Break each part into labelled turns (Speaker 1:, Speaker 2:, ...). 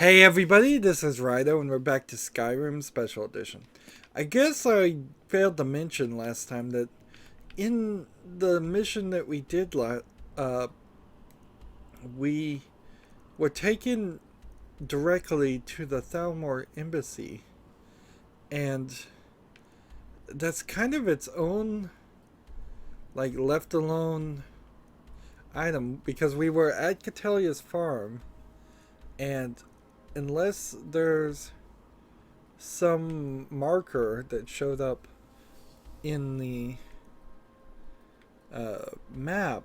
Speaker 1: Hey everybody, this is Rydo and we're back to Skyrim Special Edition. I guess I failed to mention last time that in the mission that we did we were taken directly to the Thalmor Embassy, and that's kind of its own like left alone item because we were at Catalia's farm, and unless there's some marker that showed up in the map,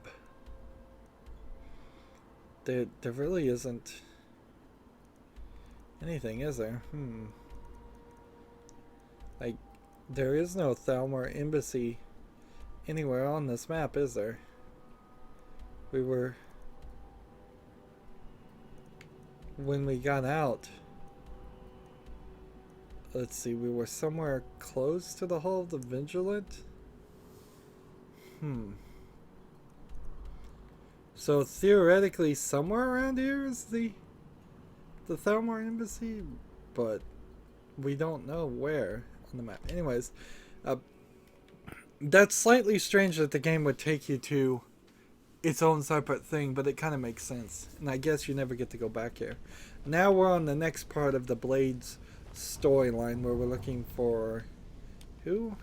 Speaker 1: there really isn't anything, is there? Like, there is no Thalmor Embassy anywhere on this map, is there? We were... When we got out, let's see, we were somewhere close to the Hall of the Vigilant. So theoretically, somewhere around here is the Thalmor Embassy, but we don't know where on the map. Anyways, that's slightly strange that the game would take you to its own separate thing, but it kind of makes sense. And I guess you never get to go back here. Now we're on the next part of the Blades storyline where we're looking for... who?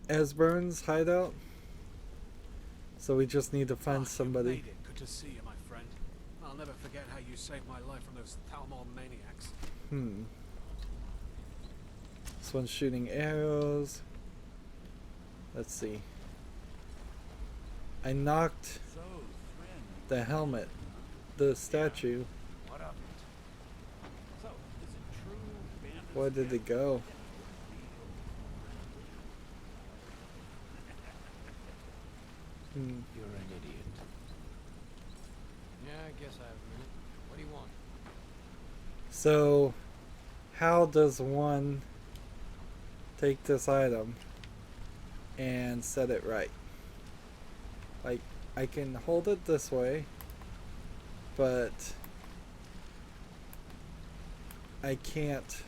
Speaker 1: Esbern's hideout? So we just need to find somebody.
Speaker 2: Good to see you, my friend. I'll never forget how you saved my life from those Thalmor maniacs.
Speaker 1: This one's shooting arrows. Let's see. I knocked the helmet, the statue. Where did it go?
Speaker 3: You're an idiot.
Speaker 2: Yeah, I guess I have a minute. What do you want?
Speaker 1: So, how does one take this item and set it right? Like, I can hold it this way, but I can't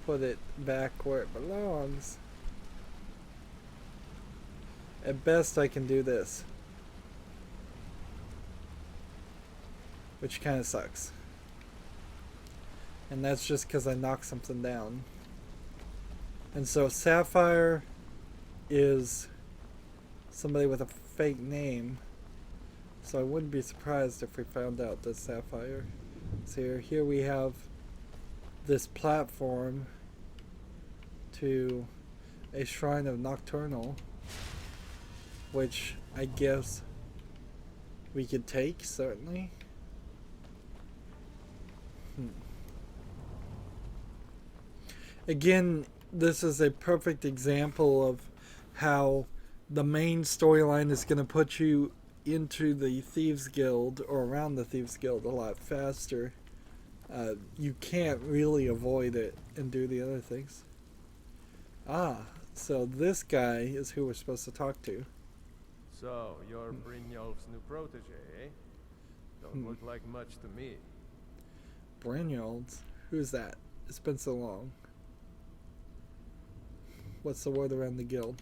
Speaker 1: put it back where it belongs. At best I can do this, which kind of sucks, and that's just because I knocked something down. And so Sapphire is somebody with a fake name, so I wouldn't be surprised if we found out that Sapphire is here. Here we have this platform to a shrine of Nocturnal, which I guess we could take, certainly. Again, this is a perfect example of how the main storyline is going to put you into the Thieves Guild or around the Thieves Guild a lot faster. You can't really avoid it and do the other things. So this guy is who we're supposed to talk to.
Speaker 3: So, you're Brynjolf's new protege, eh? Don't look like much to me.
Speaker 1: Brynjolf's? Who's that? It's been so long. What's the word around the guild?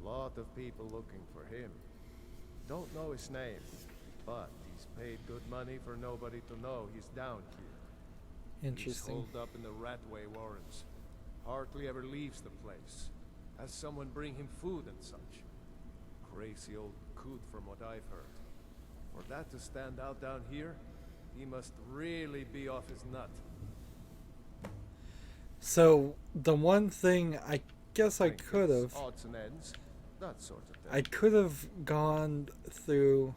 Speaker 3: Lot of people looking for him. Don't know his name, but he's paid good money for nobody to know he's down here.
Speaker 1: Interesting.
Speaker 3: He's holed up in the Ratway Warrens. Hardly ever leaves the place. Has someone bring him food and such. Crazy old coot from what I've heard. For that to stand out down here, he must really be off his nut.
Speaker 1: So the one thing I guess I could have,
Speaker 3: Odds and ends, that sort of thing.
Speaker 1: I could have gone through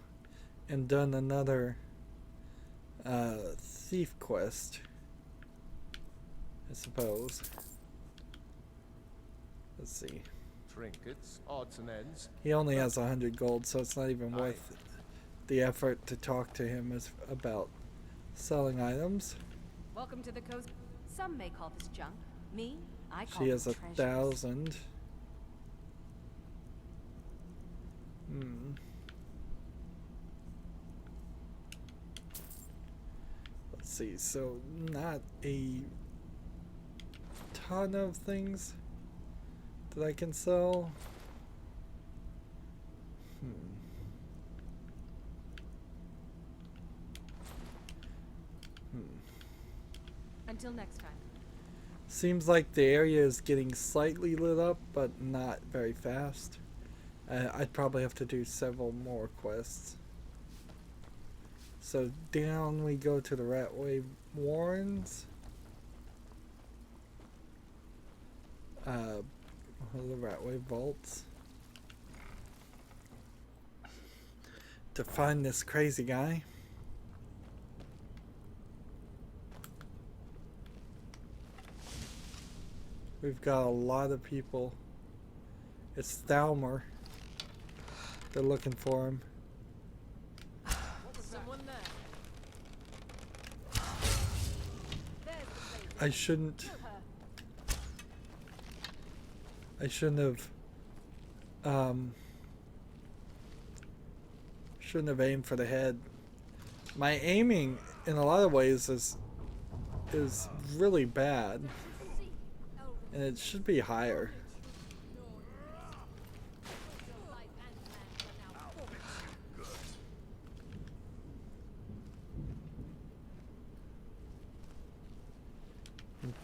Speaker 1: and done another thief quest, I suppose. Let's see.
Speaker 3: Trinkets, odds and ends.
Speaker 1: He only has 100 gold, so it's not even worth the effort to talk to him about selling items.
Speaker 4: Welcome to the coast. Some may call this junk. Me, I call
Speaker 1: She has
Speaker 4: them treasures.
Speaker 1: 1,000. see, so not a ton of things that I can sell.
Speaker 4: Until next time.
Speaker 1: Seems like the area is getting slightly lit up, but not very fast. I'd probably have to do several more quests. So down we go to the Ratway Warrens. The Ratway Vaults. To find this crazy guy. We've got a lot of people. It's Thalmer. They're looking for him.
Speaker 4: Someone there.
Speaker 1: I shouldn't have aimed for the head. My aiming in a lot of ways is really bad. And it should be higher.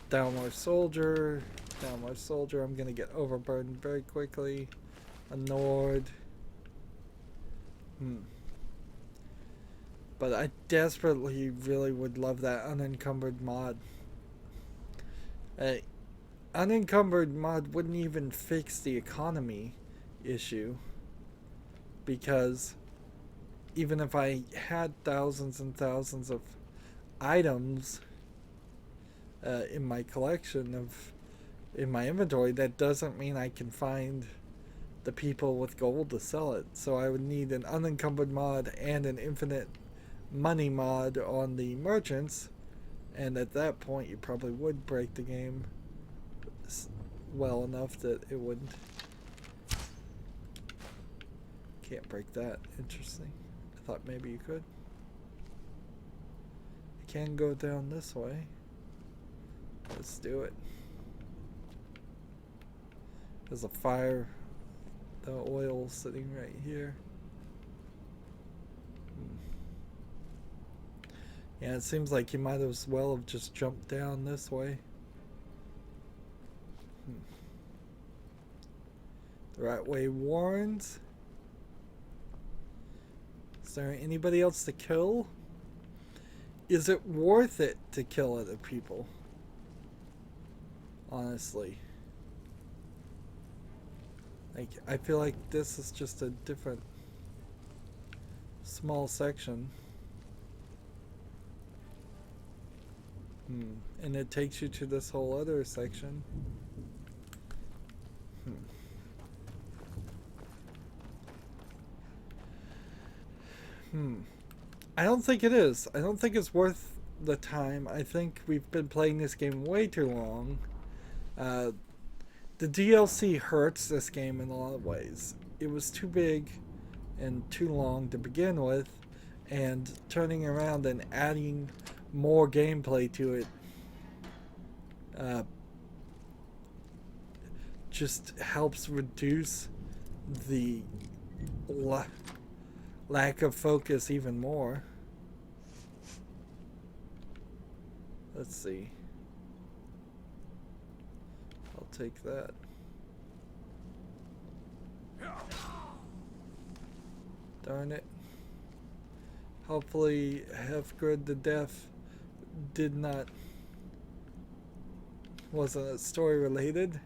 Speaker 1: Down more soldier. I'm gonna get overburdened very quickly. A Nord. But I desperately really would love that unencumbered mod. Unencumbered mod wouldn't even fix the economy issue, because even if I had thousands and thousands of items in my collection in my inventory, that doesn't mean I can find the people with gold to sell it. So I would need an unencumbered mod and an infinite money mod on the merchants, and at that point you probably would break the game well enough that it would. Can't break that. Interesting. I thought maybe you could. You can go down this way. Let's do it. There's a fire, the oil sitting right here. Yeah, it seems like you might as well have just jumped down this way. The Ratway Warrens. Is there anybody else to kill? Is it worth it to kill other people? Honestly. Like, I feel like this is just a different small section. And it takes you to this whole other section. I don't think it is. I don't think it's worth the time. I think we've been playing this game way too long. The DLC hurts this game in a lot of ways. It was too big and too long to begin with, and turning around and adding more gameplay to it just helps reduce the lack of focus even more. Let's see. I'll take that. Darn it. Hopefully Half-Grid the Deaf wasn't a story related.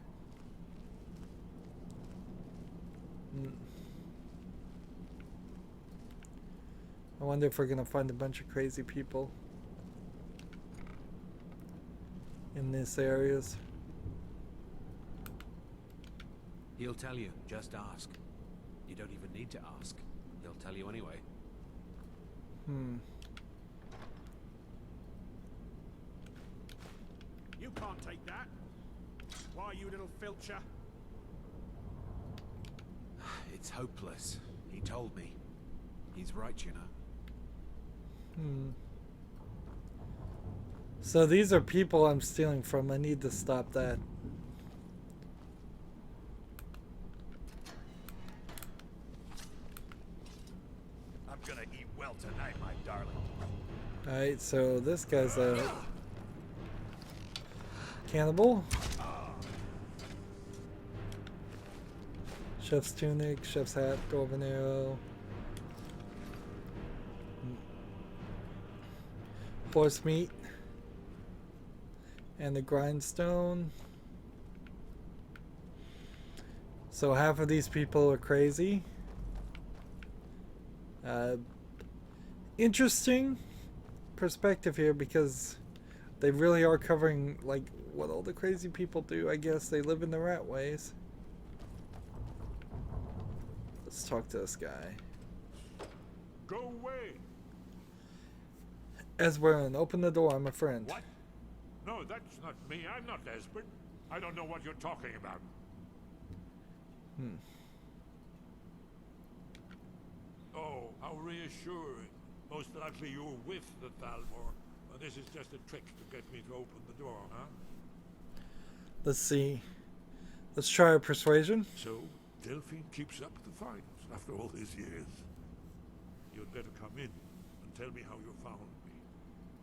Speaker 1: I wonder if we're gonna find a bunch of crazy people in these areas.
Speaker 2: He'll tell you, just ask. You don't even need to ask. He'll tell you anyway.
Speaker 5: You can't take that. Why, you little filcher?
Speaker 2: It's hopeless. He told me. He's right, you know.
Speaker 1: So these are people I'm stealing from. I need to stop that.
Speaker 5: I'm gonna eat well tonight, my darling.
Speaker 1: Alright, so this guy's a cannibal. Chef's tunic, chef's hat, dwarven arrow. Horse meat. And the grindstone. So half of these people are crazy. Interesting perspective here because they really are covering like what all the crazy people do. I guess they live in the rat ways. Let's talk to this guy.
Speaker 5: Go away.
Speaker 1: Esbern, open the door. I'm a friend.
Speaker 5: What? No, that's not me. I'm not Esbern. I don't know what you're talking about. Oh, how reassuring. Most likely you're with the Thalmor. Well, this is just a trick to get me to open the door, huh?
Speaker 1: Let's see. Let's try a persuasion.
Speaker 5: So, Delphine keeps up the fight after all these years. You'd better come in and tell me how you found me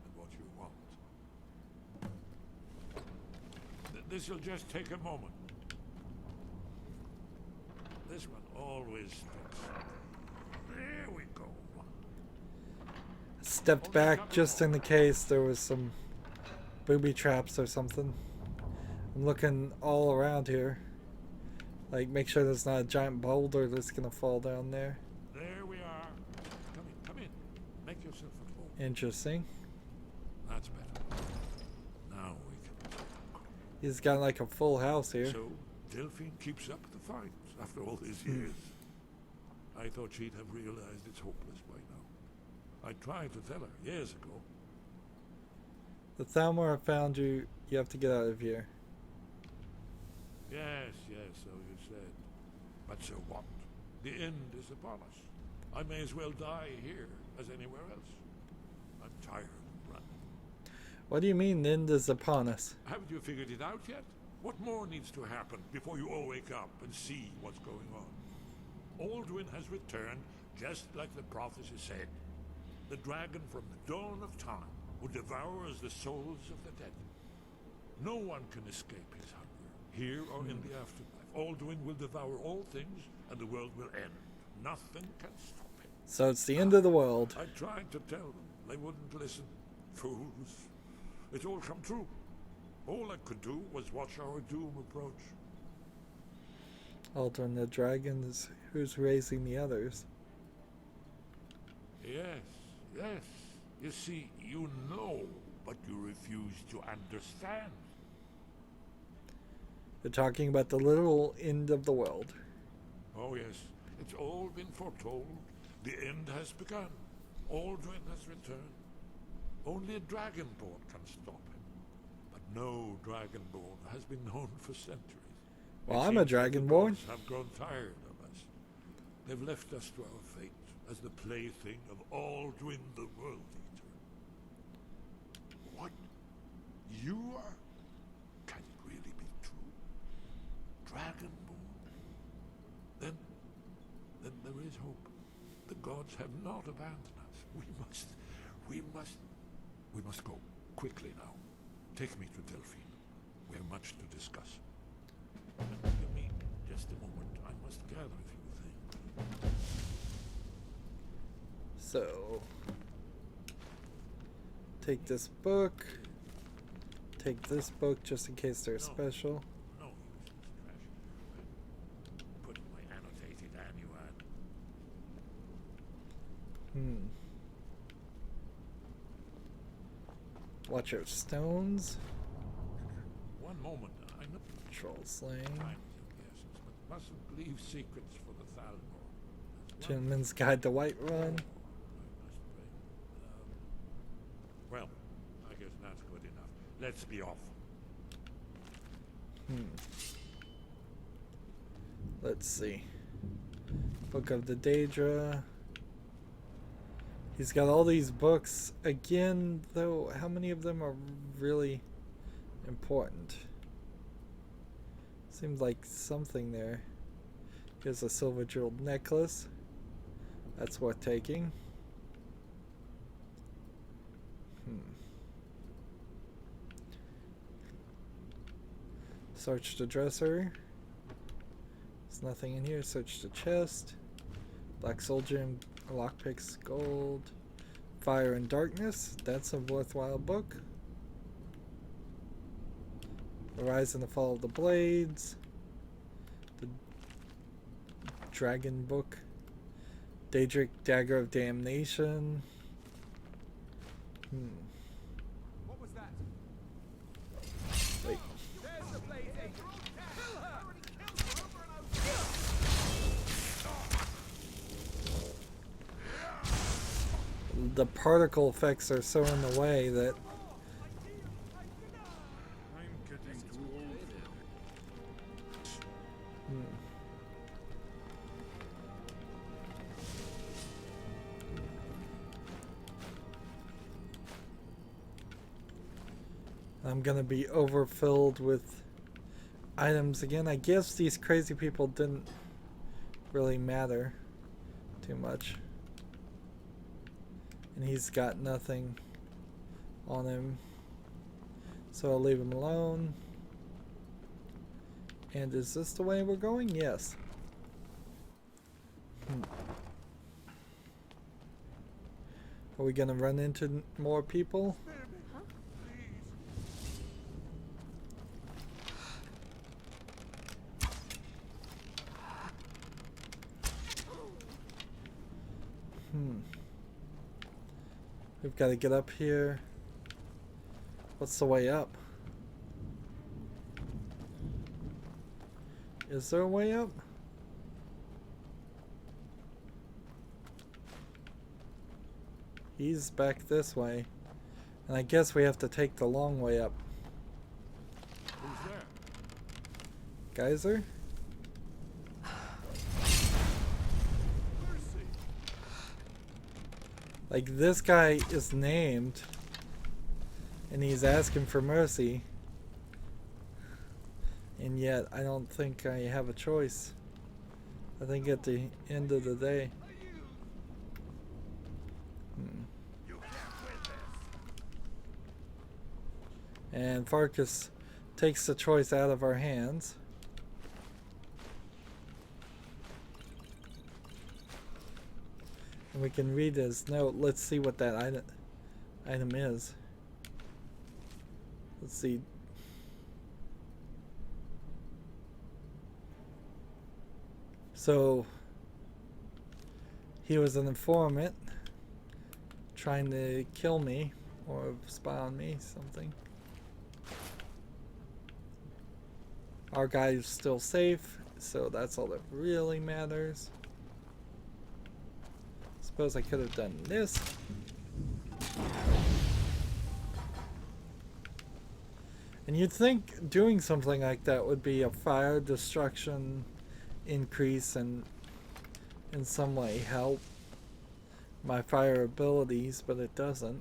Speaker 5: and what you want. This'll just take a moment. This one always sticks. There we go.
Speaker 1: Stepped back just in the case there was some booby traps or something. I'm looking all around here. Like, make sure there's not a giant boulder that's gonna fall down there.
Speaker 5: There we are. Come in. Make yourself at home.
Speaker 1: Interesting.
Speaker 5: That's better. Now we can talk.
Speaker 1: He's got like a full house here.
Speaker 5: So, Delphine keeps up the fight after all these years. I thought she'd have realized it's hopeless by now. I tried to tell her years ago.
Speaker 1: The Thalmor have found you. You have to get out of here.
Speaker 5: Yes, so you said. But so what? The end is upon us. I may as well die here as anywhere else. I'm tired of running.
Speaker 1: What do you mean, the end is upon us?
Speaker 5: Haven't you figured it out yet? What more needs to happen before you all wake up and see what's going on? Alduin has returned just like the prophecy said. The dragon from the dawn of time who devours the souls of the dead. No one can escape his hunger, here or in the afterlife. Alduin will devour all things, and the world will end. Nothing can stop him.
Speaker 1: So it's the end of the world.
Speaker 5: I tried to tell them. They wouldn't listen. Fools. It's all come true. All I could do was watch our doom approach.
Speaker 1: Aldrin the dragon is who's raising the others.
Speaker 5: Yes. You see, you know, but you refuse to understand.
Speaker 1: They're talking about the literal end of the world.
Speaker 5: Oh yes, it's all been foretold. The end has begun. Alduin has returned. Only a dragonborn can stop him. But no dragonborn has been known for centuries.
Speaker 1: Well, I'm a dragonborn.
Speaker 5: The gods have grown tired of us. They've left us to our fate as the plaything of Alduin the World Eater. What? You are? Can it really be true? Dragonborn? Then there is hope. The gods have not abandoned us. We must go quickly now. Take me to Delphine. We have much to discuss. Give me just a moment. I must gather a few things.
Speaker 1: So, take this book. Take this book just in case they're special.
Speaker 5: No use in this trash. Put my annotated annuad.
Speaker 1: Watch out, stones.
Speaker 5: One moment. I know
Speaker 1: Troll slaying.
Speaker 5: time is of the essence, but mustn't leave secrets for the Thalmor. That's one
Speaker 1: Gentleman's Guide to Whiterun.
Speaker 5: I must bring. Well, I guess that's good enough. Let's be off.
Speaker 1: Let's see. Book of the Daedra. He's got all these books. Again, though, how many of them are really important? Seems like something there. Here's a silver jeweled necklace. That's worth taking. Search the dresser. There's nothing in here. Search the chest. Black Soul Gem, lockpicks, gold. Fire and Darkness. That's a worthwhile book. The Rise and the Fall of the Blades. The Dragon Book. Daedric Dagger of Damnation.
Speaker 3: What was that?
Speaker 1: Wait.
Speaker 3: There's the blade agent. Kill her!
Speaker 1: The particle effects are so in the way that
Speaker 5: I'm getting too old.
Speaker 1: I'm gonna be overfilled with items again. I guess these crazy people didn't really matter too much. And he's got nothing on him. So I'll leave him alone. And is this the way we're going? Yes. Are we gonna run into more people? We've got to get up here. What's the way up? Is there a way up? He's back this way. And I guess we have to take the long way up.
Speaker 5: Who's there?
Speaker 1: Geyser? Like, this guy is named, and he's asking for mercy, and yet I don't think I have a choice. I think at the end of the day. And Farkas takes the choice out of our hands. And we can read his note. Let's see what that item is. Let's see. So he was an informant trying to kill me or spy on me, something. Our guy is still safe, so that's all that really matters. Suppose I could have done this. And you'd think doing something like that would be a fire destruction increase and in some way help my fire abilities, but it doesn't.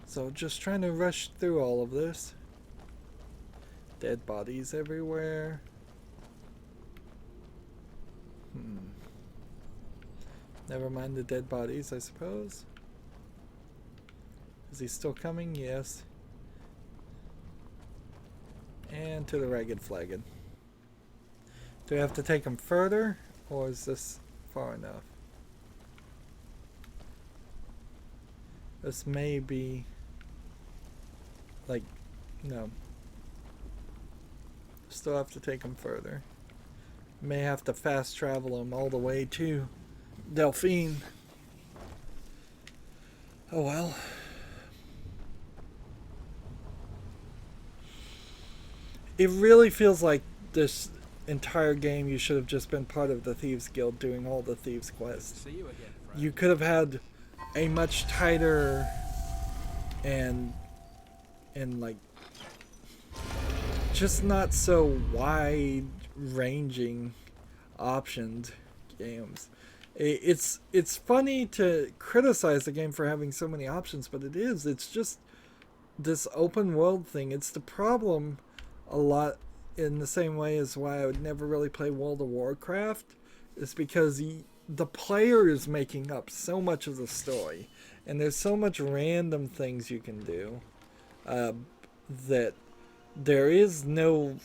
Speaker 1: So just trying to rush through all of this. Dead bodies everywhere. Never mind the dead bodies, I suppose. Is he still coming? Yes. And to the ragged flagon. Do we have to take him further, or is this far enough? This may be like, no. Still have to take him further. May have to fast travel him all the way to Delphine. Oh well. It really feels like this entire game you should have just been part of the Thieves Guild doing all the Thieves quests.
Speaker 2: See you again, friend.
Speaker 1: You could have had a much tighter and like just not so wide ranging optioned games. It's funny to criticize the game for having so many options, but it is. It's just this open world thing. It's the problem a lot in the same way as why I would never really play World of Warcraft, is because the player is making up so much of the story, and there's so much random things you can do that there is no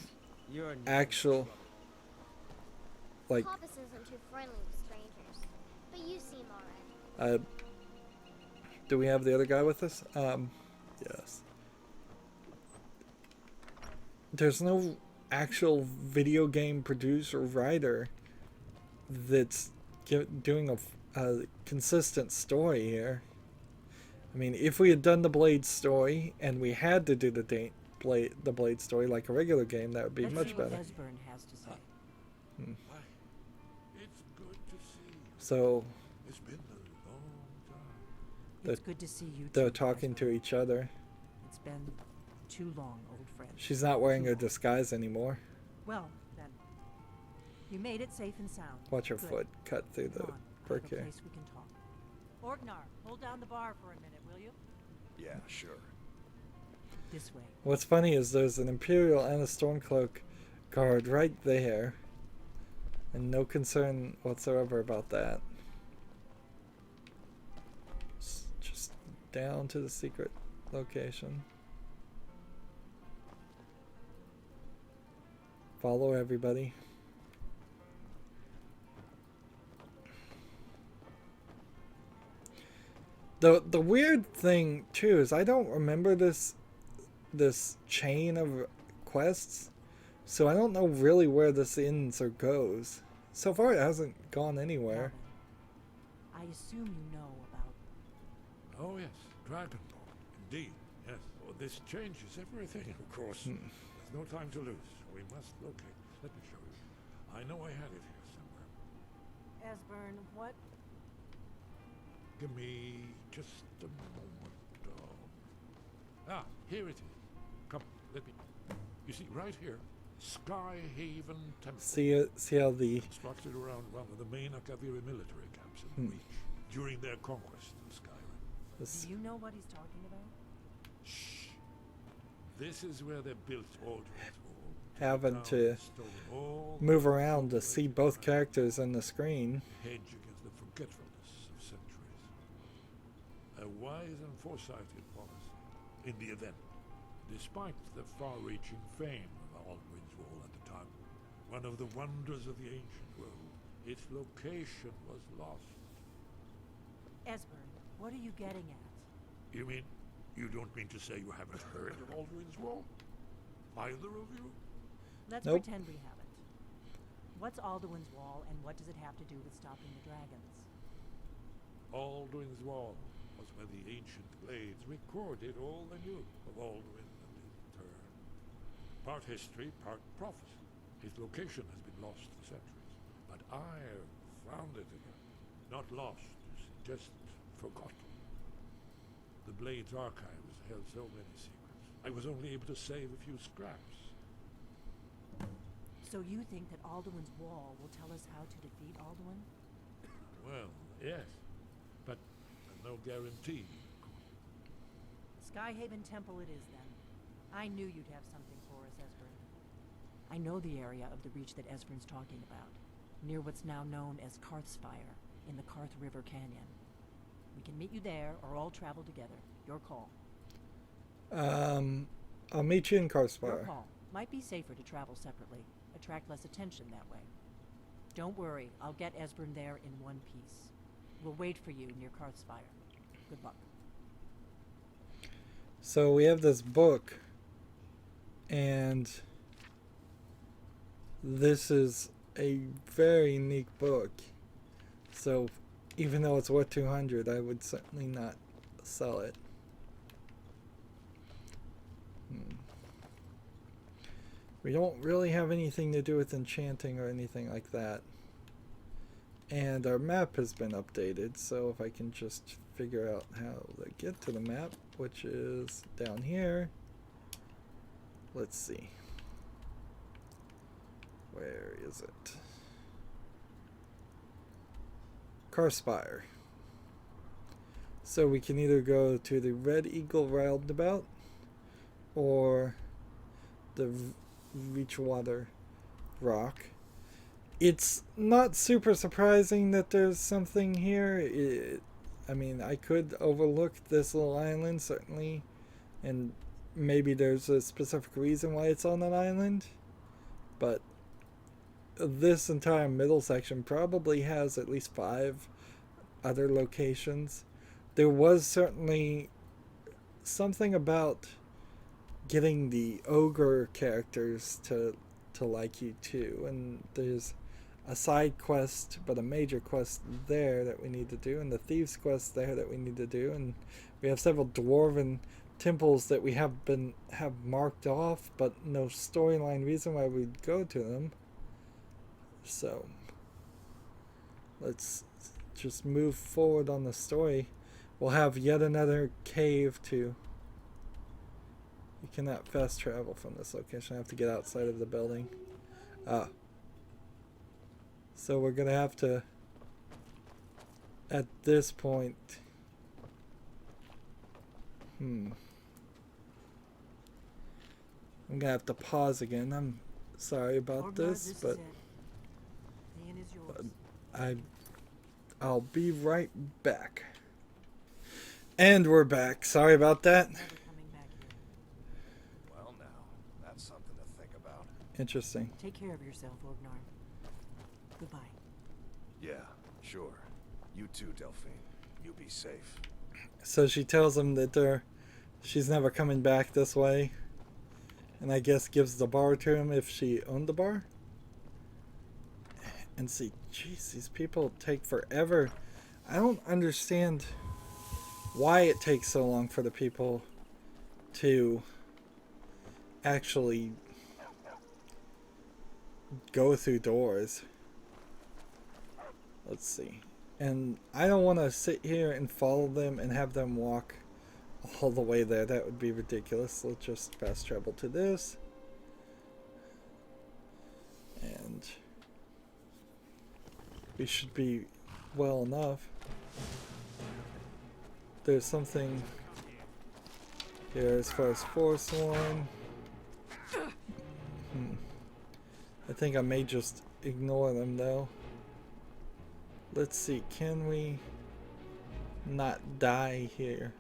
Speaker 1: actual like.
Speaker 6: Poppus isn't too friendly with strangers, but you seem alright.
Speaker 1: Do we have the other guy with us? Yes. There's no actual video game producer writer that's doing a consistent story here. I mean, if we had done the Blade story and we had to do the Blade story like a regular game, that would be much better.
Speaker 7: Let's see what Esbern has to say.
Speaker 5: It's good to see you.
Speaker 1: So
Speaker 5: It's been a long time.
Speaker 7: It's good to see you
Speaker 1: they're
Speaker 7: too,
Speaker 1: talking to
Speaker 7: Esbern.
Speaker 1: each other.
Speaker 7: It's been too long, old friend.
Speaker 1: She's not wearing
Speaker 7: Too
Speaker 1: her
Speaker 7: long.
Speaker 1: disguise anymore.
Speaker 7: Well, then. You made it safe and sound.
Speaker 1: Watch her
Speaker 7: Good.
Speaker 1: foot cut through the
Speaker 7: Come on, I
Speaker 1: brick
Speaker 7: have a
Speaker 1: here.
Speaker 7: place we can talk. Orgnar, hold down the bar for a minute, will you?
Speaker 3: Yeah, sure.
Speaker 7: This way.
Speaker 1: What's funny is there's an Imperial and a Stormcloak guard right there, and no concern whatsoever about that. Just down to the secret location. Follow everybody. The weird thing too is I don't remember this chain of quests, so I don't know really where this ends or goes. So far it hasn't gone anywhere.
Speaker 7: Now then, I assume you know about.
Speaker 5: Oh yes, Dragon Ball. Indeed, yes. Oh, this changes everything, of course. There's no time to lose. We must locate. Let me show you. I know I had it here somewhere.
Speaker 7: Esbern, what?
Speaker 5: Give me just a moment. Ah, here it is. Come, let me. You see, right here, Skyhaven Temple.
Speaker 1: See how the
Speaker 5: Constructed around one of the main Akaviri military camps in the Reach during their conquest of Skyrim.
Speaker 1: this
Speaker 7: Do you know what he's talking about?
Speaker 5: Shh. This is where they built Aldrin's Wall.
Speaker 1: having
Speaker 5: Down
Speaker 1: to
Speaker 5: and stole all the
Speaker 1: move around to
Speaker 5: food
Speaker 1: see
Speaker 5: they
Speaker 1: both
Speaker 5: found.
Speaker 1: characters on the screen.
Speaker 5: Hedge against the forgetfulness of centuries. A wise and foresighted policy in the event. Despite the far-reaching fame of Aldrin's Wall at the time, one of the wonders of the ancient world, its location was lost.
Speaker 7: Esbern, what are you getting at?
Speaker 5: You mean, you don't mean to say you haven't heard of Aldrin's Wall? Either of you?
Speaker 7: Let's
Speaker 1: Nope.
Speaker 7: pretend we haven't. What's Alduin's Wall, and what does it have to do with stopping the dragons?
Speaker 5: Aldrin's Wall was where the ancient glades recorded all they knew of Aldrin and his return. Part history, part prophecy. His location has been lost for centuries, but I found it again. Not lost, you see, just forgotten. The Blade's archives held so many secrets. I was only able to save a few scraps.
Speaker 7: So you think that Alduin's Wall will tell us how to defeat Alduin?
Speaker 5: Well, yes, but no guarantee.
Speaker 7: Skyhaven Temple it is, then. I knew you'd have something for us, Esbern. I know the area of the Reach that Esbern's talking about, near what's now known as Karthspire, in the Karth River Canyon. We can meet you there, or all travel together. Your call.
Speaker 1: I'll meet you in
Speaker 7: Your
Speaker 1: Karthspire.
Speaker 7: call. Might be safer to travel separately. Attract less attention that way. Don't worry, I'll get Esbern there in one piece. We'll wait for you near Karthspire. Good luck.
Speaker 1: So we have this book, and this is a very unique book. So even though it's worth 200, I would certainly not sell it. We don't really have anything to do with enchanting or anything like that. And our map has been updated, so if I can just figure out how to get to the map, which is down here. Let's see. Where is it? Karspire. So we can either go to the Red Eagle Roundabout or the Reachwater Rock. It's not super surprising that there's something here. I mean, I could overlook this little island, certainly, and maybe there's a specific reason why it's on an island, but this entire middle section probably has at least 5 other locations. There was certainly something about getting the ogre characters to like you too, and there's a side quest but a major quest there that we need to do, and the thieves quest there that we need to do, and we have several dwarven temples that we have marked off but no storyline reason why we'd go to them. So let's just move forward on the story. We'll have yet another cave too. You cannot fast travel from this location. I have to get outside of the building. So we're gonna have to, at this point, I'm gonna have to pause again. I'm sorry about this, but I'll be right back. And we're back. Sorry about that.
Speaker 3: Well, now, that's something to think about.
Speaker 1: Interesting.
Speaker 7: Take care of yourself, Orgnar. Goodbye.
Speaker 3: Yeah, sure. You too, Delphine. You be safe.
Speaker 1: So she tells him that she's never coming back this way, and I guess gives the bar to him if she owned the bar. And see, jeez, these people take forever. I don't understand why it takes so long for the people to actually go through doors. Let's see. And I don't want to sit here and follow them and have them walk all the way there. That would be ridiculous. Let's just fast travel to this. And we should be well enough. There's something here as far as Forsworn. I think I may just ignore them though. Let's see, can we not die here?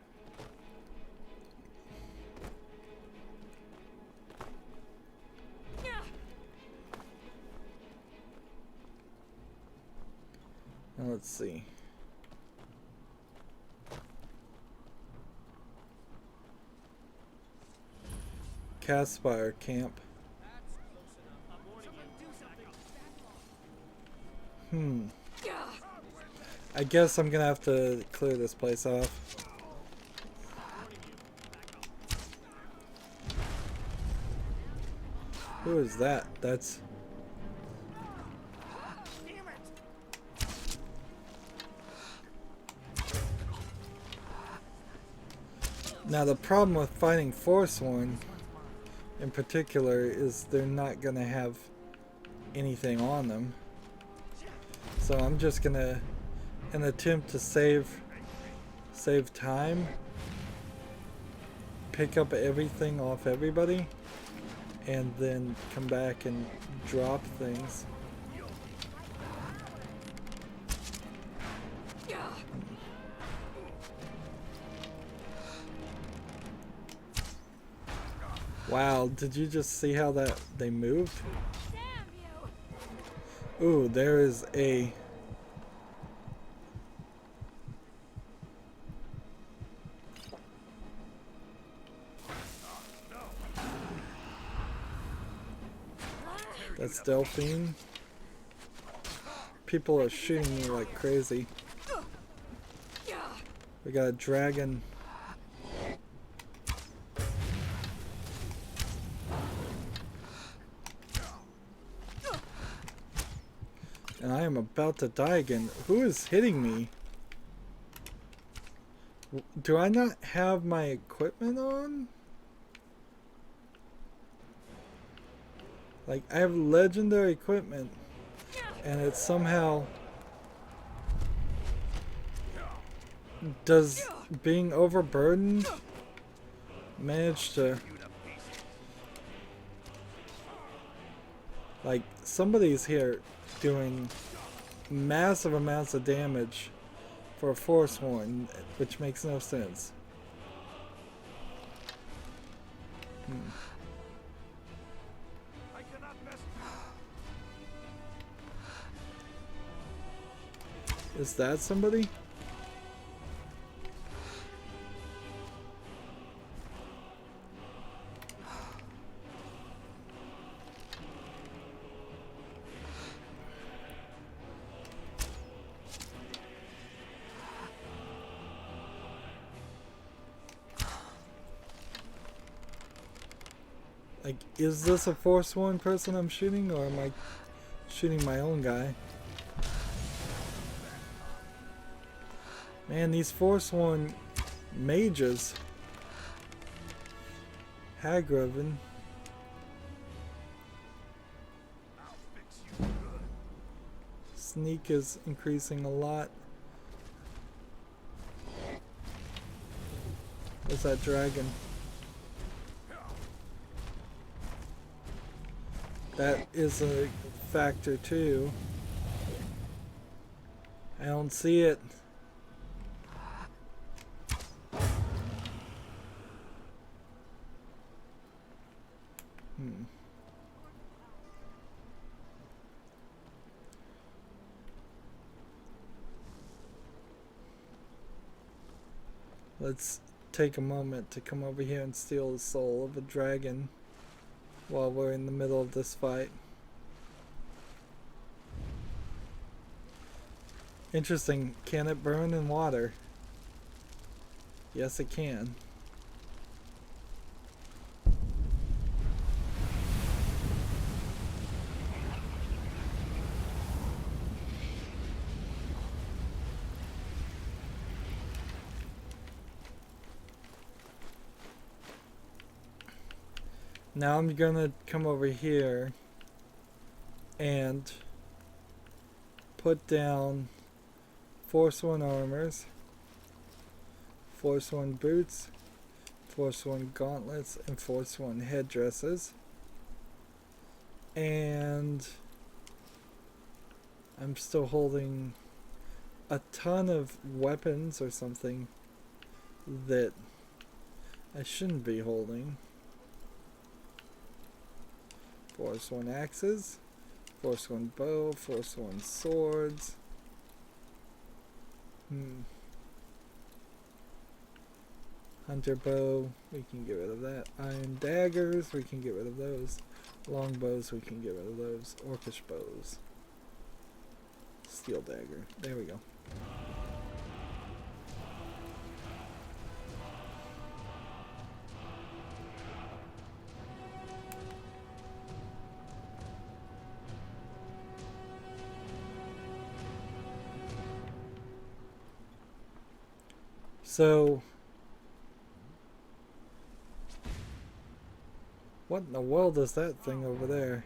Speaker 1: Now let's see. Caspire camp. I guess I'm gonna have to clear this place off. Who is that? That's... Now the problem with fighting Forsworn in particular is they're not gonna have anything on them. So I'm just gonna, in an attempt to save time, pick up everything off everybody and then come back and drop things. Wow, did you just see how they moved? Ooh, there is a... That's Delphine. People are shooting me like crazy. We got a dragon. And I am about to die again. Who is hitting me? Do I not have my equipment on? Like, I have legendary equipment, and it's somehow does being overburdened manage to... Like, somebody's here doing massive amounts of damage for a Forsworn, which makes no sense. Is that somebody? Like, is this a Forsworn person I'm shooting, or am I shooting my own guy? Man, these Forsworn mages. Hagroven. Sneak is increasing a lot. What's that dragon? That is a factor too. I don't see it. Let's take a moment to come over here and steal the soul of a dragon while we're in the middle of this fight. Interesting. Can it burn in water? Yes, it can. Now I'm gonna come over here and put down Forsworn armors, Forsworn boots, Forsworn gauntlets, and Forsworn headdresses. And I'm still holding a ton of weapons or something that I shouldn't be holding. Forsworn axes, Forsworn bow, Forsworn swords. Hunter bow, we can get rid of that. Iron daggers, we can get rid of those. Long bows, we can get rid of those. Orcish bows. Steel dagger, there we go. So, what in the world is that thing over there?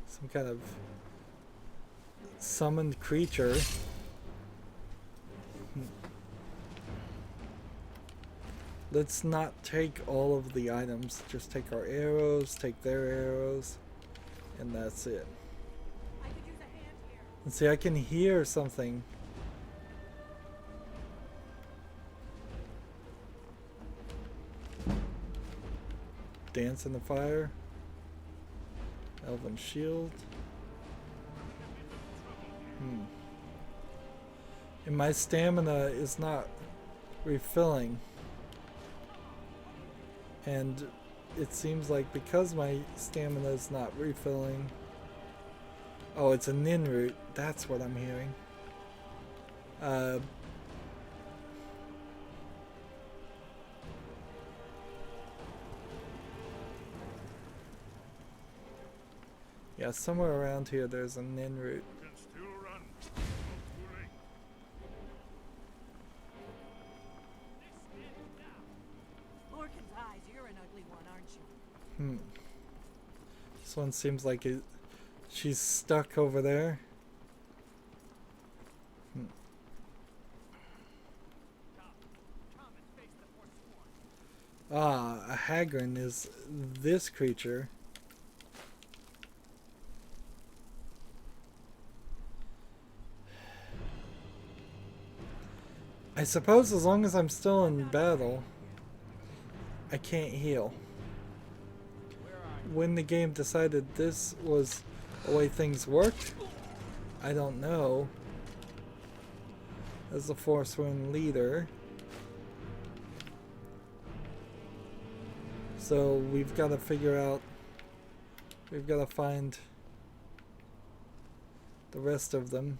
Speaker 1: Some kind of summoned creature. Let's not take all of the items, just take our arrows, take their arrows, and that's it. And see, I can hear something. Dance in the fire. Elven shield. And my stamina is not refilling. And it seems like because my stamina is not refilling... Oh, it's a nin root. That's what I'm hearing. Yeah, somewhere around here there's a nin root.
Speaker 7: Lorcan's eyes, you're an ugly one, aren't you?
Speaker 1: This one seems like she's stuck over there. Ah, a Hagrin is this creature. I suppose as long as I'm still in battle, I can't heal. When the game decided this was the way things worked, I don't know. As the Force Wind leader. So we've got to figure out, we've got to find the rest of them.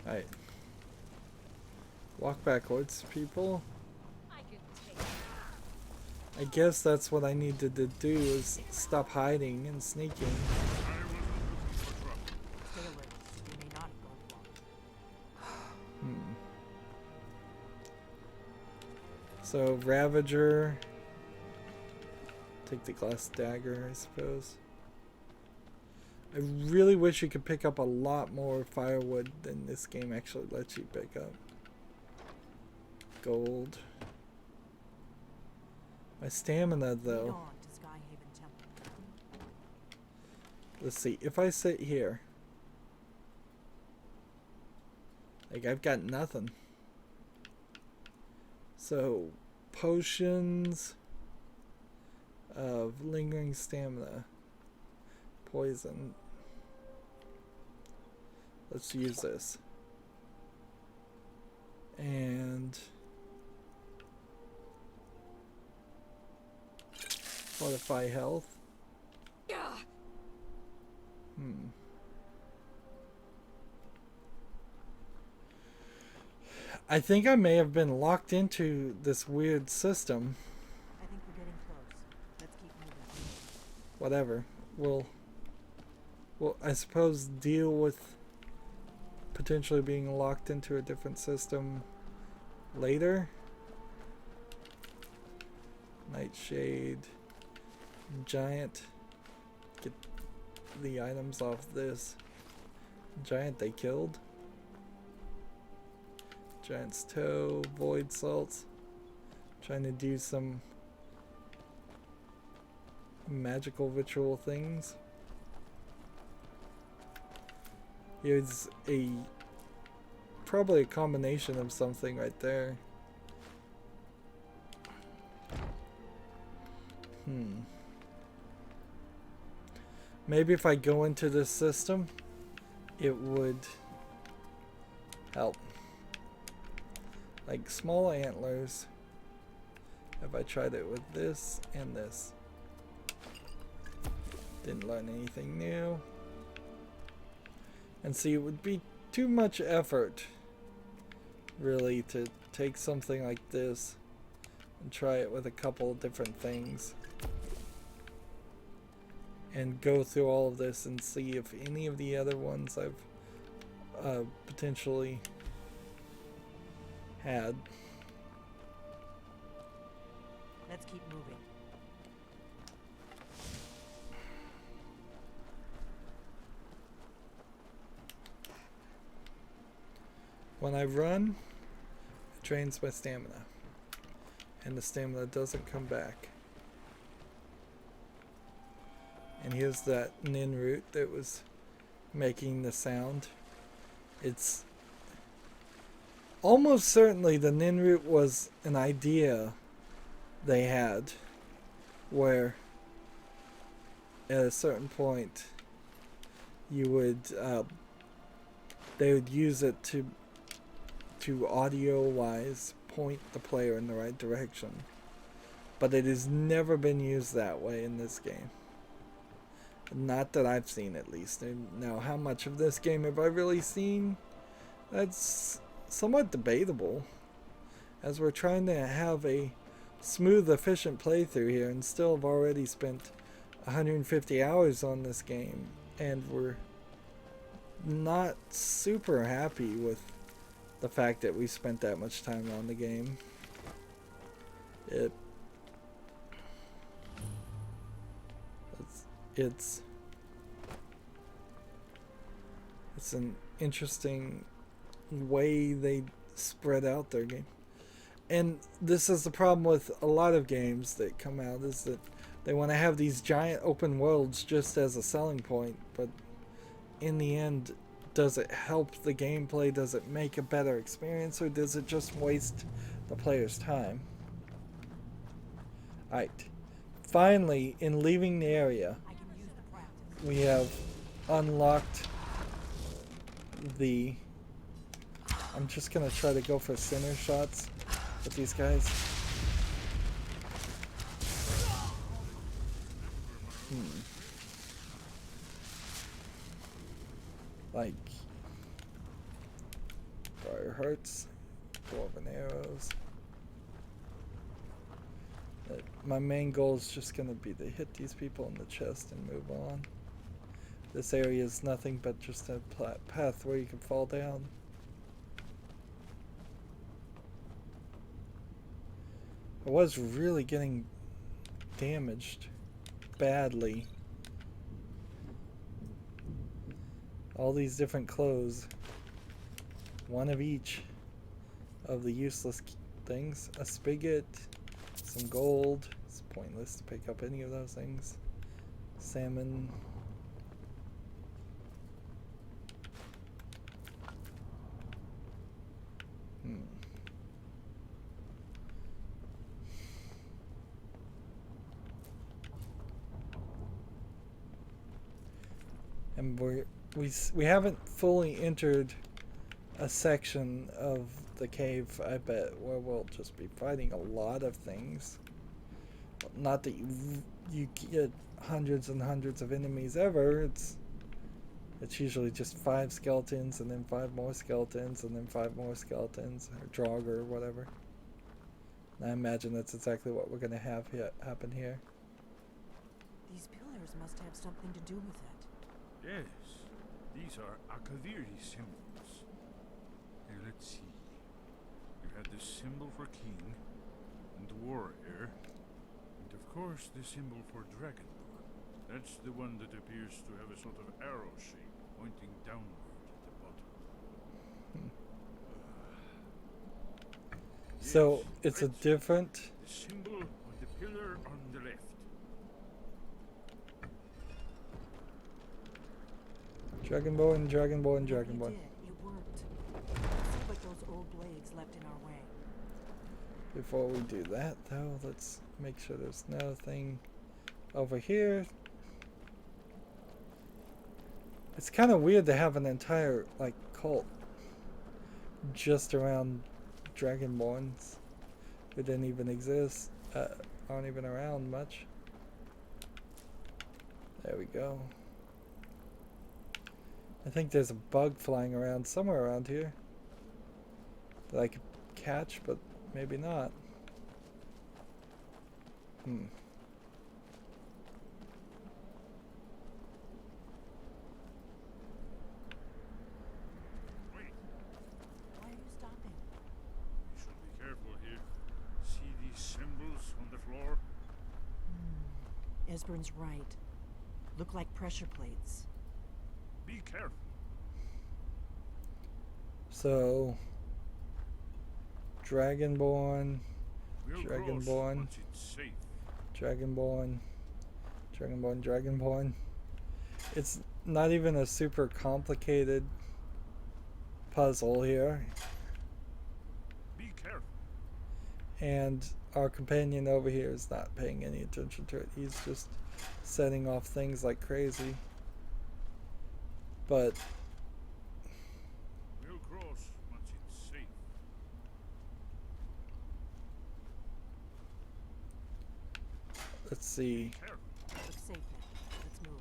Speaker 1: Alright. Walk backwards, people. I guess that's what I needed to do, is stop hiding and sneaking. So, Ravager. Take the glass dagger, I suppose. I really wish you could pick up a lot more firewood than this game actually lets you pick up. Gold. My stamina, though. Let's see. If I sit here, like, I've got nothing. So, potions of lingering stamina. Poison. Let's use this. And fortify health. I think I may have been locked into this weird system.
Speaker 7: I think we're getting close. Let's keep moving.
Speaker 1: Whatever. We'll, I suppose, deal with potentially being locked into a different system later. Nightshade. Giant. Get the items off this. Giant they killed. Giant's toe. Void salts. Trying to do some magical ritual things. Here's probably a combination of something right there. Maybe if I go into this system, it would help. Like small antlers. Have I tried it with this and this? Didn't learn anything new. And see, it would be too much effort, really, to take something like this and try it with a couple of different things. And go through all of this and see if any of the other ones I've potentially had.
Speaker 7: Let's keep moving.
Speaker 1: When I run, it drains my stamina. And the stamina doesn't come back. And here's that nin root that was making the sound. It's almost certainly the nin root was an idea they had where at a certain point you would they would use it to audio wise point the player in the right direction, but it has never been used that way in this game. Not that I've seen, at least. And now, how much of this game have I really seen? That's somewhat debatable, as we're trying to have a smooth, efficient playthrough here, and still have already spent 150 hours on this game, and we're not super happy with the fact that we spent that much time on the game. It's an interesting way they spread out their game. And this is the problem with a lot of games that come out, is that they want to have these giant open worlds just as a selling point, but in the end, does it help the gameplay? Does it make a better experience, or does it just waste the player's time? Alright. Finally, in leaving the area, we have unlocked the... I'm just gonna try to go for center shots with these guys. Like fire hearts, dwarven arrows. My main goal is just gonna be to hit these people in the chest and move on. This area is nothing but just a path where you can fall down. I was really getting damaged badly. All these different clothes. One of each of the useless things. A spigot, some gold. It's pointless to pick up any of those things. Salmon. And we haven't fully entered a section of the cave, I bet, where we'll just be fighting a lot of things. Not that you get hundreds and hundreds of enemies ever. It's usually just 5 skeletons, and then 5 more skeletons, and then 5 more skeletons, or Draugr, or whatever. And I imagine that's exactly what we're going to have happen here.
Speaker 7: These pillars must have something to do with it.
Speaker 5: Yes, these are acclaimed symbols. Here, let's see. You had the symbol for king and warrior, and of course the symbol for dragonborn. That's the one that appears to have a sort of arrow shape pointing downward at the bottom.
Speaker 1: So
Speaker 5: Yes,
Speaker 1: it's a
Speaker 5: that's
Speaker 1: different...
Speaker 5: the symbol on the pillar on the left.
Speaker 1: Dragonborn, Dragonborn,
Speaker 7: It
Speaker 1: Dragonborn.
Speaker 7: did. It worked. It seemed like those old blades left in our way.
Speaker 1: Before we do that, though, let's make sure there's nothing over here. It's kind of weird to have an entire, like, cult just around Dragonborns who didn't even exist, aren't even around much. There we go. I think there's a bug flying around somewhere around here that I could catch, but maybe not.
Speaker 5: Wait.
Speaker 7: Why are you stopping?
Speaker 5: We should be careful here. See these symbols on the floor?
Speaker 7: Esbern's right. Look like pressure plates.
Speaker 5: Be careful.
Speaker 1: So, Dragonborn,
Speaker 5: We'll
Speaker 1: Dragonborn.
Speaker 5: cross once it's safe.
Speaker 1: Dragonborn, Dragonborn, Dragonborn. It's not even a super complicated puzzle here.
Speaker 5: Be careful.
Speaker 1: And our companion over here is not paying any attention to it. He's just setting off things like crazy. But
Speaker 5: We'll cross once it's safe.
Speaker 1: let's see.
Speaker 5: Careful.
Speaker 7: Looks safe now. Let's move.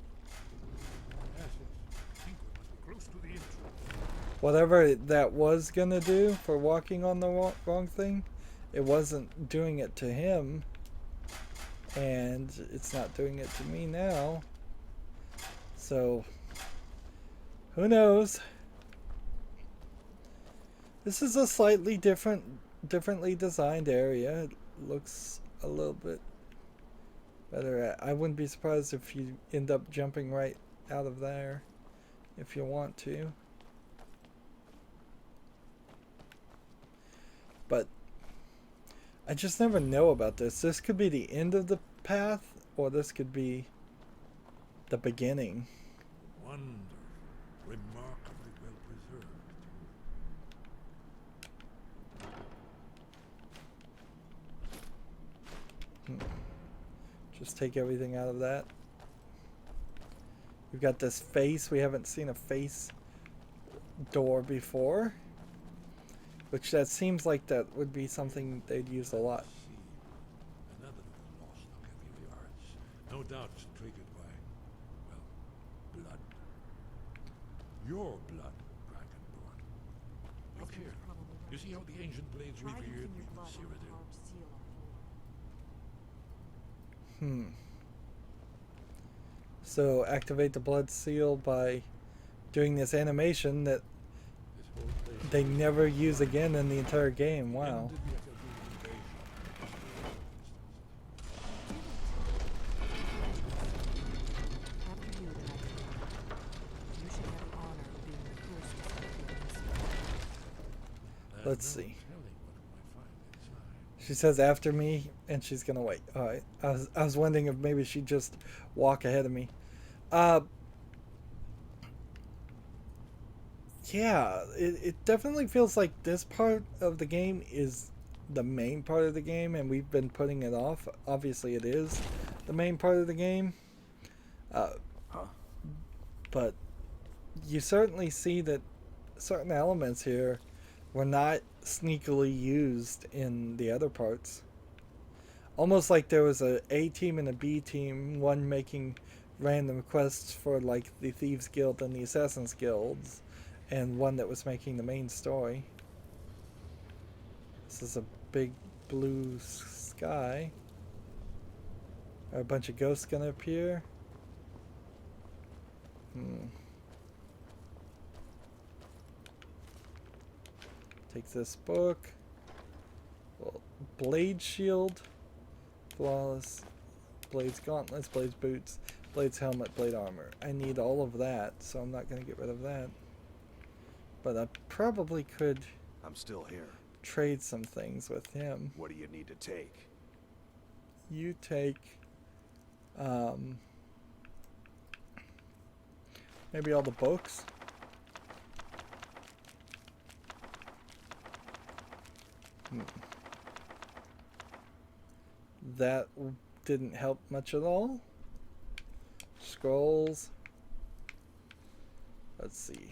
Speaker 5: Yes, I think we must be close to the entrance.
Speaker 1: Whatever that was gonna do for walking on the wrong thing, it wasn't doing it to him. And it's not doing it to me now. So, who knows? This is a slightly differently designed area. It looks a little bit better. I wouldn't be surprised if you end up jumping right out of there if you want to. But I just never know about this. This could be the end of the path, or this could be the beginning.
Speaker 5: Wonder, remarkably well preserved.
Speaker 1: Just take everything out of that. We've got this face. We haven't seen a face door before, which that seems like that would be something they'd use a lot.
Speaker 5: Another little lost look at the arts. No doubt triggered by, well, blood. Your blood, Dragonborn. Look here. You see how the ancient blades revered me in Cyrodiil?
Speaker 1: So activate the blood seal by doing this animation that they never use again in the entire game. Wow. Let's see. She says after me, and she's gonna wait. All right. I was wondering if maybe she'd just walk ahead of me. Yeah, it definitely feels like this part of the game is the main part of the game, and we've been putting it off. Obviously, it is the main part of the game. But you certainly see that certain elements here were not sneakily used in the other parts. Almost like there was a A team and a B team, one making random quests for like the Thieves Guild and the Assassins Guilds, and one that was making the main story. This is a big blue sky. Are a bunch of ghosts gonna appear? Take this book. Well, blade shield, flawless, blades gauntlets, blades boots, blades helmet, blade armor. I need all of that, so I'm not going to get rid of that. But I probably could.
Speaker 8: I'm still here.
Speaker 1: Trade some things with him.
Speaker 8: What do you need to take?
Speaker 1: You take, maybe all the books. That didn't help much at all. Scrolls. Let's see.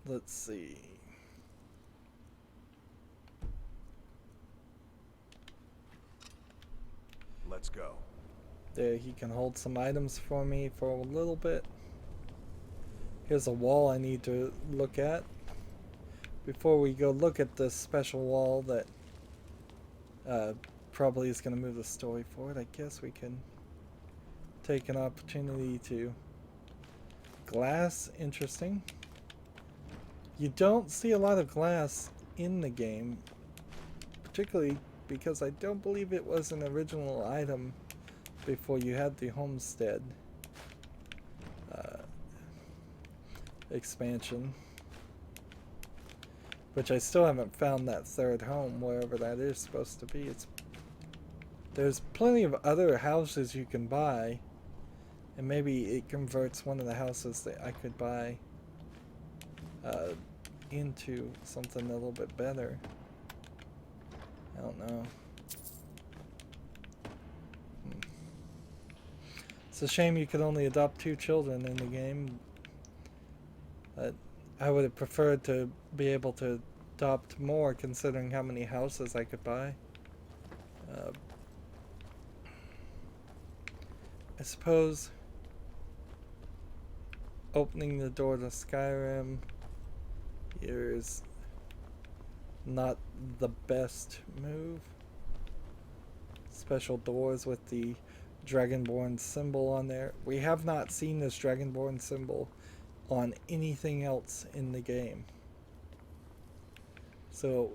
Speaker 1: Let's see.
Speaker 8: Let's go.
Speaker 1: There, he can hold some items for me for a little bit. Here's a wall I need to look at. Before we go look at this special wall that probably is going to move the story forward, I guess we can take an opportunity to... Glass, interesting. You don't see a lot of glass in the game, particularly because I don't believe it was an original item before you had the homestead expansion, which I still haven't found that third home, wherever that is supposed to be. There's plenty of other houses you can buy, and maybe it converts one of the houses that I could buy into something a little bit better. I don't know. It's a shame you could only adopt 2 children in the game. I would have preferred to be able to adopt more, considering how many houses I could buy. I suppose opening the door to Skyrim. Here's not the best move. Special doors with the Dragonborn symbol on there. We have not seen this Dragonborn symbol on anything else in the game. So,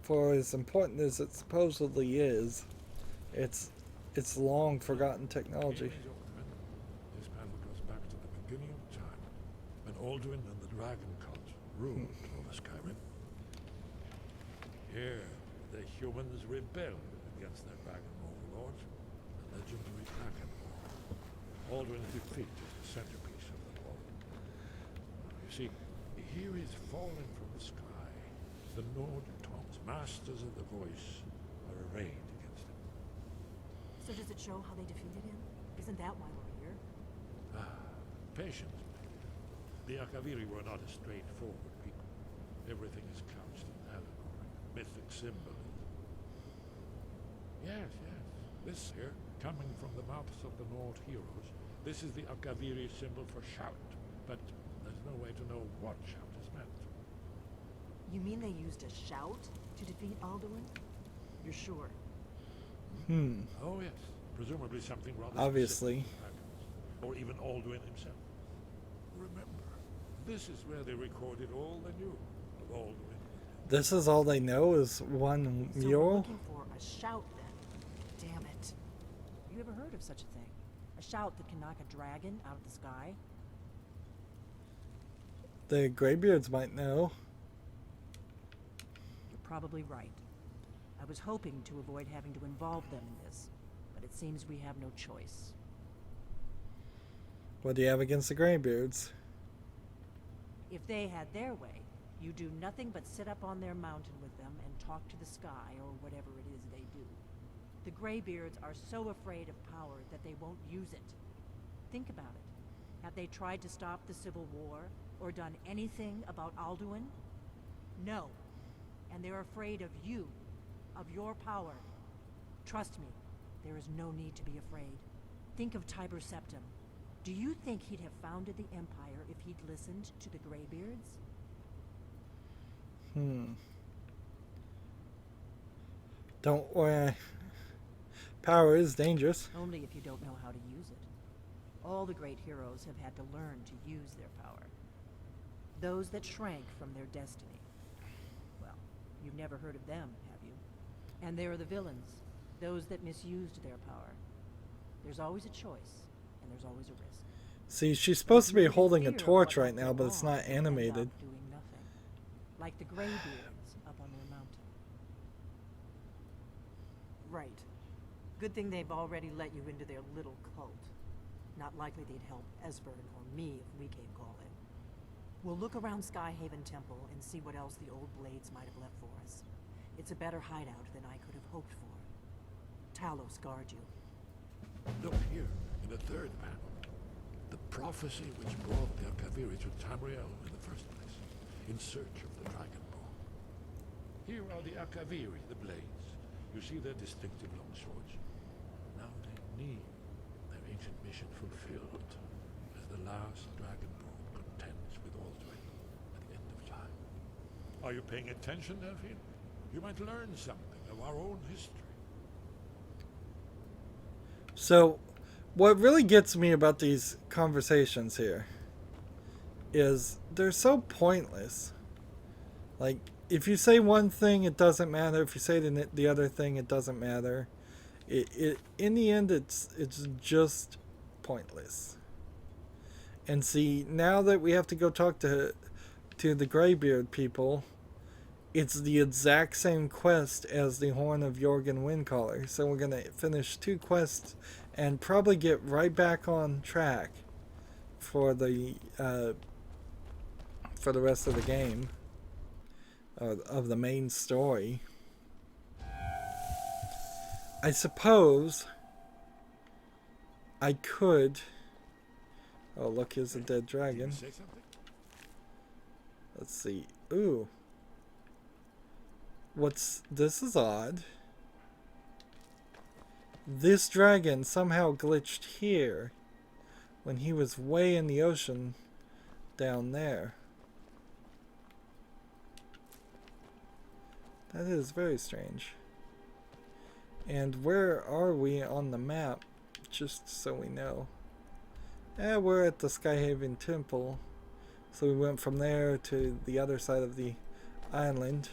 Speaker 1: for as important as it supposedly is, it's long forgotten technology.
Speaker 5: This battle goes back to the beginning of time, when Alduin and the Dragon Cult ruled over Skyrim. Here, the humans rebelled against their dragon overlords, the legendary Dragonborn. Alduin's defeat is the centerpiece of the war. You see, here is falling from the sky. The Nord Tongs, masters of the voice, are arrayed against him.
Speaker 7: So does it show how they defeated him? Isn't that why we're here?
Speaker 5: Patience. The Akaviri were not a straightforward people. Everything is couched in allegory, mythic symbolism. Yes. This here, coming from the mouths of the Nord heroes, this is the Akaviri symbol for shout, but there's no way to know what shout is meant.
Speaker 7: You mean they used a shout to defeat Alduin? You're sure?
Speaker 5: Oh yes, presumably something rather
Speaker 1: Obviously.
Speaker 5: specific to dragons, or even Alduin himself. Remember, this is where they recorded all they knew of Alduin.
Speaker 1: This is all they know is one
Speaker 7: So we're
Speaker 1: mural?
Speaker 7: looking for a shout then. Damn it. You ever heard of such a thing? A shout that can knock a dragon out of the sky?
Speaker 1: The Greybeards might know.
Speaker 7: You're probably right. I was hoping to avoid having to involve them in this, but it seems we have no choice.
Speaker 1: What do you have against the Greybeards?
Speaker 7: If they had their way, you do nothing but sit up on their mountain with them and talk to the sky or whatever it is they do. The Greybeards are so afraid of power that they won't use it. Think about it. Have they tried to stop the Civil War or done anything about Alduin? No. And they're afraid of you, of your power. Trust me, there is no need to be afraid. Think of Tiber Septim. Do you think he'd have founded the Empire if he'd listened to the Greybeards?
Speaker 1: Don't worry. Power is dangerous.
Speaker 7: Only if you don't know how to use it. All the great heroes have had to learn to use their power. Those that shrank from their destiny. Well, you've never heard of them, have you? And there are the villains, those that misused their power. There's always a choice, and there's always a risk.
Speaker 1: See, she's supposed to be holding a
Speaker 7: Fear
Speaker 1: torch
Speaker 7: what
Speaker 1: right
Speaker 7: might
Speaker 1: now,
Speaker 7: go
Speaker 1: but it's
Speaker 7: wrong
Speaker 1: not
Speaker 7: and end up
Speaker 1: animated.
Speaker 7: doing nothing. Like the Greybeards up on their mountain. Right. Good thing they've already let you into their little cult. Not likely they'd help Esbern or me if we came calling. We'll look around Skyhaven Temple and see what else the old blades might have left for us. It's a better hideout than I could have hoped for. Talos guard you.
Speaker 5: Look here, in the third panel. The prophecy which brought the Akaviri to Tamriel in the first place, in search of the Dragonborn. Here are the Akaviri, the blades. You see their distinctive long swords. Now they need their ancient mission fulfilled, as the last Dragonborn contends with Alduin at the end of time. Are you paying attention, Delphine? You might learn something of our own history.
Speaker 1: So, what really gets me about these conversations here is they're so pointless. Like, if you say one thing, it doesn't matter. If you say the other thing, it doesn't matter. In the end, it's just pointless. And see, now that we have to go talk to the Greybeard people, it's the exact same quest as the Horn of Jorgen Windcaller. So we're gonna finish 2 quests and probably get right back on track for the rest of the game, of the main story. I suppose I could. Oh, look, here's a dead dragon.
Speaker 5: Say something?
Speaker 1: Let's see. Ooh. This is odd. This dragon somehow glitched here when he was way in the ocean down there. That is very strange. And where are we on the map? Just so we know. We're at the Skyhaven Temple. So we went from there to the other side of the island.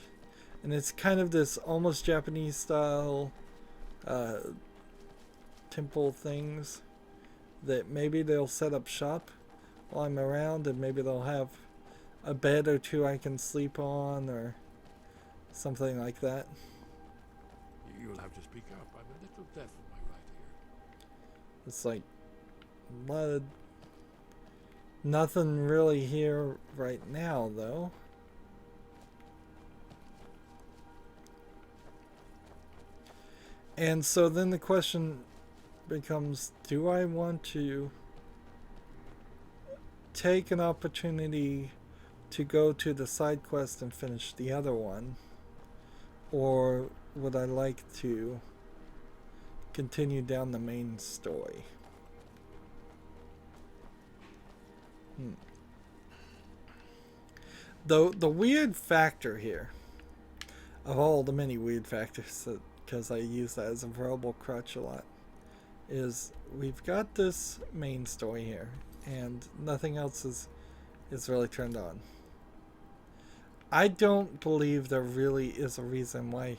Speaker 1: And it's kind of this almost Japanese style temple things that maybe they'll set up shop while I'm around, and maybe they'll have a bed or two I can sleep on or something like that.
Speaker 5: You'll have to speak up. I'm a little deaf in my right ear.
Speaker 1: It's like nothing really here right now though. And so then the question becomes, do I want to take an opportunity to go to the side quest and finish the other one? Or would I like to continue down the main story? The weird factor here, of all the many weird factors, because I use that as a verbal crutch a lot, is we've got this main story here, and nothing else is really turned on. I don't believe there really is a reason why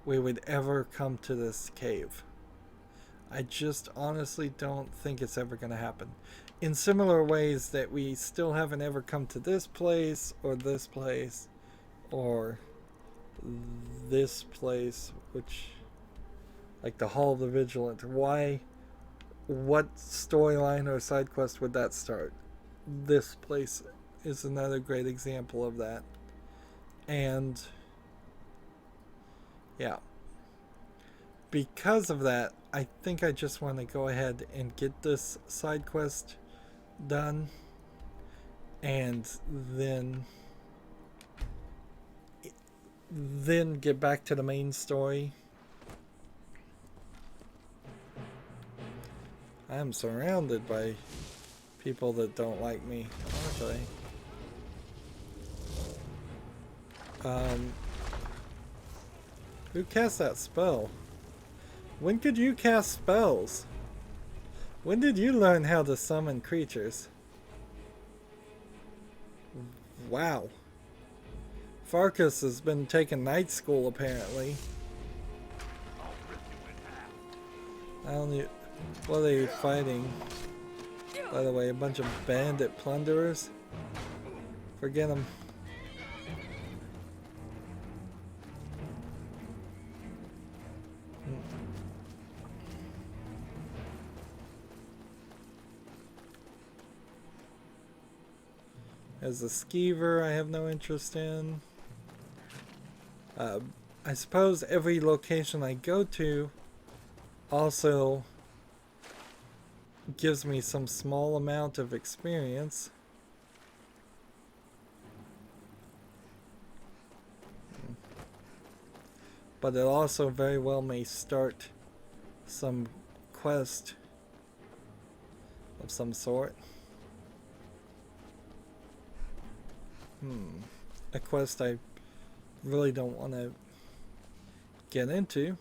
Speaker 1: we would ever come to this cave. I just honestly don't think it's ever going to happen. In similar ways that we still haven't ever come to this place, or this place, or this place, which, like the Hall of the Vigilant. Why? What storyline or side quest would that start? This place is another great example of that. And yeah, because of that, I think I just want to go ahead and get this side quest done, and then get back to the main story. I am surrounded by people that don't like me, aren't I? Who cast that spell? When could you cast spells? When did you learn how to summon creatures? Wow. Farkas has been taking night school apparently. I don't know. What are they fighting? By the way, a bunch of bandit plunderers? Forget them. As a skeever, I have no interest in. I suppose every location I go to also gives me some small amount of experience. But it also very well may start some quest of some sort. A quest I really don't want to get into.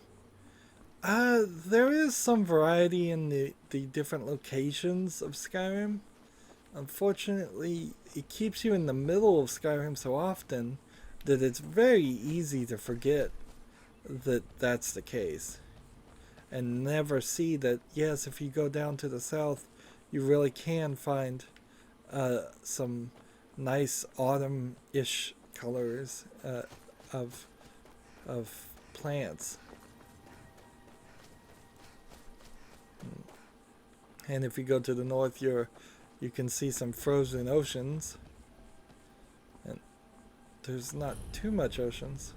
Speaker 1: There is some variety in the different locations of Skyrim. Unfortunately, it keeps you in the middle of Skyrim so often that it's very easy to forget that that's the case. And never see that, yes, if you go down to the south, you really can find some nice autumn-ish colors of plants. And if you go to the north, you can see some frozen oceans. And there's not too much oceans.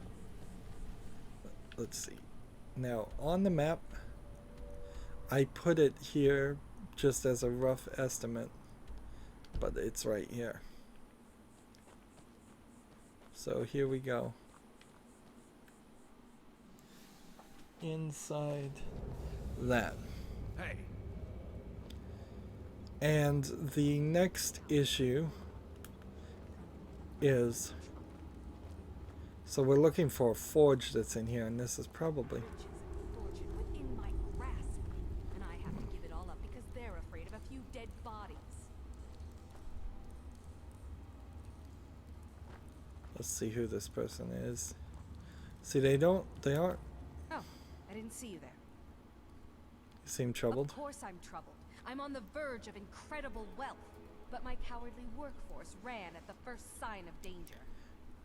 Speaker 1: Let's see. Now, on the map, I put it here just as a rough estimate, but it's right here. So here we go. Inside that.
Speaker 2: Hey.
Speaker 1: And the next issue is... So we're looking for a forge that's in here, and this is probably...
Speaker 4: Fortune within my grasp, and I have to give it all up because they're afraid of a few dead bodies.
Speaker 1: Let's see who this person is. See, they aren't...
Speaker 4: Oh, I didn't see you there.
Speaker 1: You seem troubled.
Speaker 4: Of course I'm troubled. I'm on the verge of incredible wealth, but my cowardly workforce ran at the first sign of danger.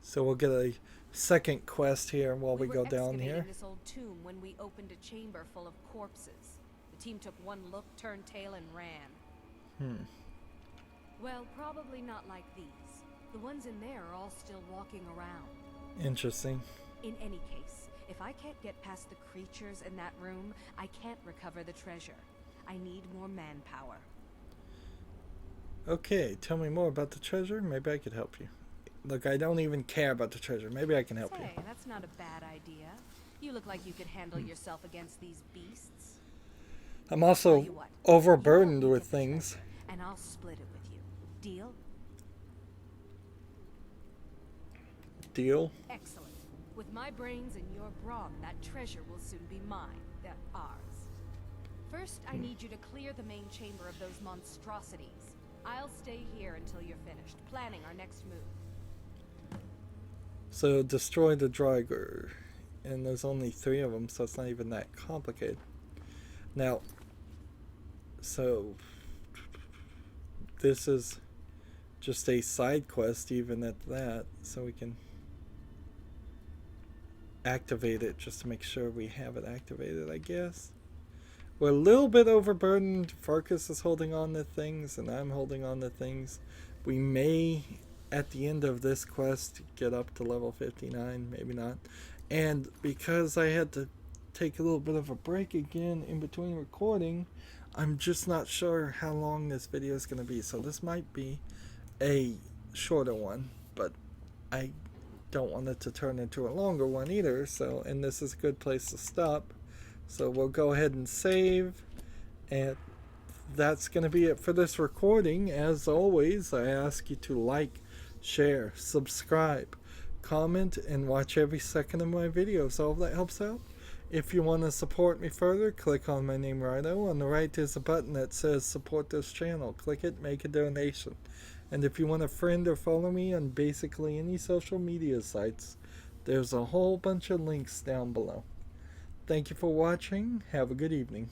Speaker 1: So we'll get a second quest here while we go down
Speaker 4: excavating
Speaker 1: here.
Speaker 4: this old tomb when we opened a chamber full of corpses. The team took one look, turned tail, and ran. Well, probably not like these. The ones in there are all still walking around.
Speaker 1: Interesting.
Speaker 4: In any case, if I can't get past the creatures in that room, I can't recover the treasure. I need more manpower.
Speaker 1: Okay, tell me more about the treasure. Maybe I could help you. Look, I don't even care about the treasure. Maybe I can help you.
Speaker 4: Say, that's not a bad idea. You look like you could handle yourself against these beasts.
Speaker 1: I'm
Speaker 4: Tell
Speaker 1: also
Speaker 4: you what,
Speaker 1: overburdened
Speaker 4: you
Speaker 1: with
Speaker 4: get the
Speaker 1: things.
Speaker 4: treasure, and I'll split it with you. Deal?
Speaker 1: Deal?
Speaker 4: Excellent. With my brains and your brawn, that treasure will soon be mine. Ours. First, I need you to clear the main chamber of those monstrosities. I'll stay here until you're finished, planning our next move.
Speaker 1: So destroy the Draugr. And there's only 3 of them, so it's not even that complicated. Now, so this is just a side quest even at that, so we can activate it just to make sure we have it activated, I guess. We're a little bit overburdened. Farkas is holding on to things, and I'm holding on to things. We may, at the end of this quest, get up to level 59, maybe not. And because I had to take a little bit of a break again in between recording, I'm just not sure how long this video is going to be. So this might be a shorter one, but I don't want it to turn into a longer one either. So, and this is a good place to stop. So we'll go ahead and save, and that's going to be it for this recording. As always, I ask you to like, share, subscribe, comment, and watch every second of my videos. All of that helps out. If you want to support me further, click on my name, Rydo. On the right is a button that says support this channel. Click it, make a donation. And if you want to friend or follow me on basically any social media sites, there's a whole bunch of links down below. Thank you for watching. Have a good evening.